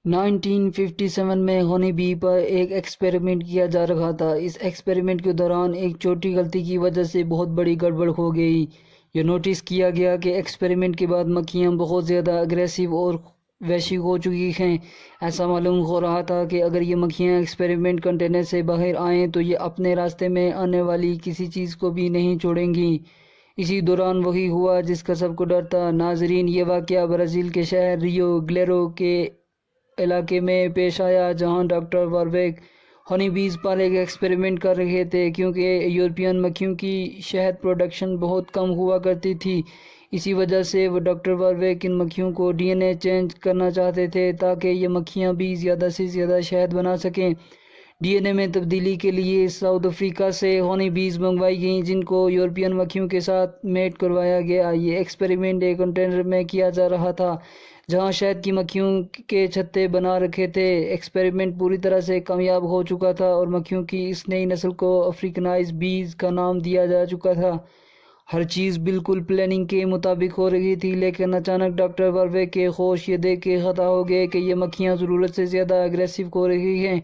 1957 میں ہونی بی پر ایک ایکسپیریمنٹ کیا جا رہا تھا۔ اس ایکسپیریمنٹ کے دوران ایک چھوٹی غلطی کی وجہ سے بہت بڑی گڑبڑ ہو گئی۔ یہ نوٹس کیا گیا کہ ایکسپیریمنٹ کے بعد مکھیاں بہت زیادہ اگریسو اور وحشی ہو چکی ہیں۔ ایسا معلوم ہو رہا تھا کہ اگر یہ مکھیاں ایکسپیریمنٹ کنٹینر سے باہر آئیں تو یہ اپنے راستے میں آنے والی کسی چیز کو بھی نہیں چھوڑیں گی۔ اسی دوران وہی ہوا جس کا سب کو ڈر تھا۔ ناظرین، یہ واقعہ برازیل کے شہر ریو گلیرو کے علاقے میں پیش آیا، جہاں ڈاکٹر واربیک ہنی بیز پر ایک ایکسپیریمنٹ کر رہے تھے۔ کیونکہ یورپین مکھیوں کی شہد پروڈکشن بہت کم ہوا کرتی تھی، اسی وجہ سے وہ ڈاکٹر واربیک ان مکھیوں کو ڈی این اے چینج کرنا چاہتے تھے تاکہ یہ مکھیاں بھی زیادہ سے زیادہ شہد بنا سکیں۔ ڈی این اے میں تبدیلی کے لیے ساؤتھ افریقہ سے ہنی بیز منگوائی گئیں، جن کو یورپین مکھیوں کے ساتھ میٹ کروایا گیا۔ یہ ایکسپیریمنٹ ایک کنٹینر میں کیا جا رہا تھا جہاں شہد کی مکھیوں کے چھتے بنا رکھے تھے۔ ایکسپیریمنٹ پوری طرح سے کامیاب ہو چکا تھا اور مکھیوں کی اس نئی نسل کو افریکنائز بیز کا نام دیا جا چکا تھا۔ ہر چیز بالکل پلاننگ کے مطابق ہو رہی تھی، لیکن اچانک ڈاکٹر واربیک کے ہوش یہ دیکھ کے خطا ہو گئے کہ یہ مکھیاں ضرورت سے زیادہ اگریسو ہو رہی ہیں۔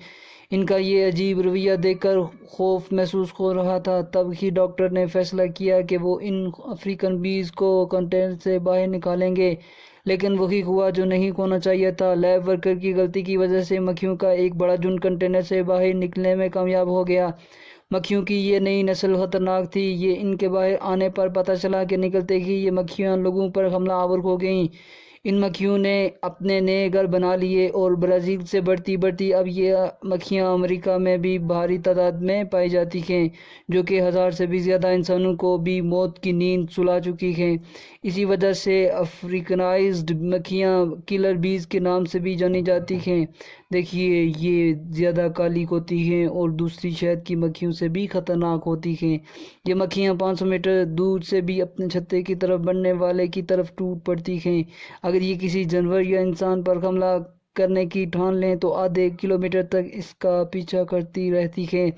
ان کا یہ عجیب رویہ دیکھ کر خوف محسوس ہو رہا تھا۔ تب ہی ڈاکٹر نے فیصلہ کیا کہ وہ ان افریقن بیز کو کنٹینر سے باہر نکالیں گے، لیکن وہی ہوا جو نہیں ہونا چاہیے تھا۔ لیب ورکر کی غلطی کی وجہ سے مکھیوں کا ایک بڑا جھنڈ کنٹینر سے باہر نکلنے میں کامیاب ہو گیا۔ مکھیوں کی یہ نئی نسل خطرناک تھی۔ یہ ان کے باہر آنے پر پتہ چلا کہ نکلتے ہی یہ مکھیاں لوگوں پر حملہ آور ہو گئیں۔ ان مکھیوں نے اپنے نئے گھر بنا لیے اور برازیل سے بڑھتی اب یہ مکھیاں امریکہ میں بھی بھاری تعداد میں پائی جاتی ہیں، جو کہ 1000 سے بھی زیادہ انسانوں کو بھی موت کی نیند سلا چکی ہیں۔ اسی وجہ سے افریکنائزڈ مکھیاں کلر بیز کے نام سے بھی جانی جاتی ہیں۔ دیکھیے، یہ زیادہ کالی ہوتی ہیں اور دوسری شہد کی مکھیوں سے بھی خطرناک ہوتی ہیں۔ یہ مکھیاں 500 میٹر دور سے بھی اپنے چھتے کی طرف بڑھنے والے کی طرف ٹوٹ پڑتی ہیں۔ اگر یہ کسی جانور یا انسان پر حملہ کرنے کی ٹھان لیں تو آدھے کلومیٹر تک اس کا پیچھا کرتی رہتی ہیں۔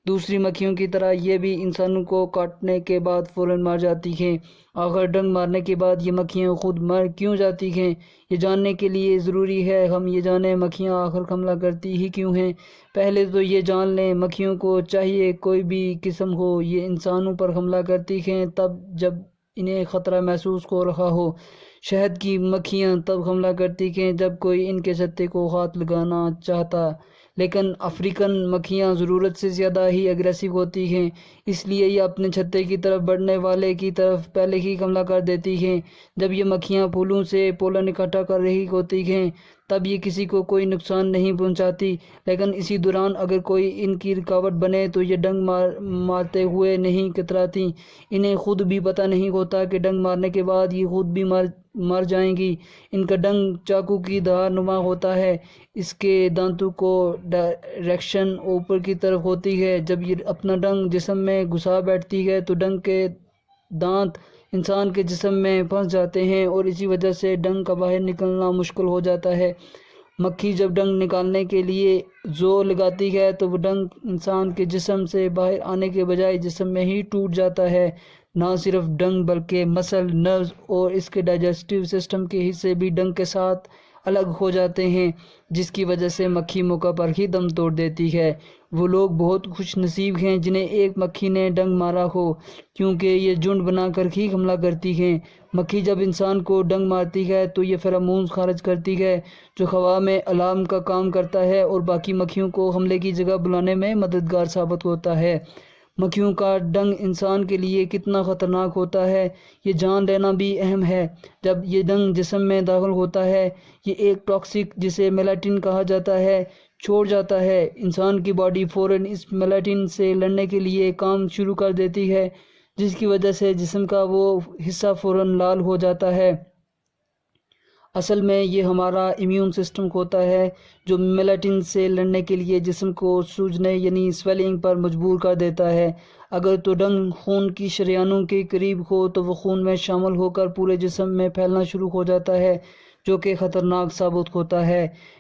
دوسری مکھیوں کی طرح یہ بھی انسانوں کو کاٹنے کے بعد فوراً مر جاتی ہیں۔ آخر ڈنگ مارنے کے بعد یہ مکھیاں خود مر کیوں جاتی ہیں؟ یہ جاننے کے لیے ضروری ہے ہم یہ جانیں مکھیاں آخر حملہ کرتی ہی کیوں ہیں۔ پہلے تو یہ جان لیں، مکھیوں کو چاہیے کوئی بھی قسم ہو، یہ انسانوں پر حملہ کرتی ہیں تب جب انہیں خطرہ محسوس ہو رہا ہو۔ شہد کی مکھیاں تب حملہ کرتی ہیں جب کوئی ان کے چھتے کو ہاتھ لگانا چاہتا، لیکن افریقن مکھیاں ضرورت سے زیادہ ہی اگریسو ہوتی ہیں، اس لیے یہ اپنے چھتے کی طرف بڑھنے والے کی طرف پہلے ہی حملہ کر دیتی ہیں۔ جب یہ مکھیاں پھولوں سے پولن اکٹھا کر رہی ہوتی ہیں تب یہ کسی کو کوئی نقصان نہیں پہنچاتی، لیکن اسی دوران اگر کوئی ان کی رکاوٹ بنے تو یہ ڈنگ مارتے ہوئے نہیں کتراتی۔ انہیں خود بھی پتہ نہیں ہوتا کہ ڈنگ مارنے کے بعد یہ خود بھی مر جائیں گی۔ ان کا ڈنگ چاقو کی دھار نما ہوتا ہے، اس کے دانتوں کو ڈائریکشن اوپر کی طرف ہوتی ہے۔ جب یہ اپنا ڈنگ جسم میں گھسا بیٹھتی ہے تو ڈنگ کے دانت انسان کے جسم میں پھنس جاتے ہیں اور اسی وجہ سے ڈنگ کا باہر نکلنا مشکل ہو جاتا ہے۔ مکھی جب ڈنگ نکالنے کے لیے زور لگاتی ہے تو وہ ڈنگ انسان کے جسم سے باہر آنے کے بجائے جسم میں ہی ٹوٹ جاتا ہے۔ نہ صرف ڈنگ بلکہ مسل، نروز اور اس کے ڈائجسٹیو سسٹم کے حصے بھی ڈنگ کے ساتھ الگ ہو جاتے ہیں، جس کی وجہ سے مکھی موقع پر ہی دم توڑ دیتی ہے۔ وہ لوگ بہت خوش نصیب ہیں جنہیں ایک مکھی نے ڈنگ مارا ہو، کیونکہ یہ جھنڈ بنا کر ہی حملہ کرتی ہیں۔ مکھی جب انسان کو ڈنگ مارتی ہے تو یہ فیرومونز خارج کرتی ہے جو ہوا میں الارم کا کام کرتا ہے اور باقی مکھیوں کو حملے کی جگہ بلانے میں مددگار ثابت ہوتا ہے۔ مکھیوں کا ڈنگ انسان کے لیے کتنا خطرناک ہوتا ہے یہ جان لینا بھی اہم ہے۔ جب یہ ڈنگ جسم میں داخل ہوتا ہے، یہ ایک ٹاکسک جسے میلاٹن کہا جاتا ہے چھوڑ جاتا ہے۔ انسان کی باڈی فوراً اس میلاٹن سے لڑنے کے لیے کام شروع کر دیتی ہے، جس کی وجہ سے جسم کا وہ حصہ فوراً لال ہو جاتا ہے۔ اصل میں یہ ہمارا امیون سسٹم ہوتا ہے جو میلاٹن سے لڑنے کے لیے جسم کو سوجنے یعنی سویلنگ پر مجبور کر دیتا ہے۔ اگر تو ڈنگ خون کی شریانوں کے قریب ہو تو وہ خون میں شامل ہو کر پورے جسم میں پھیلنا شروع ہو جاتا ہے، جو کہ خطرناک ثابت ہوتا ہے۔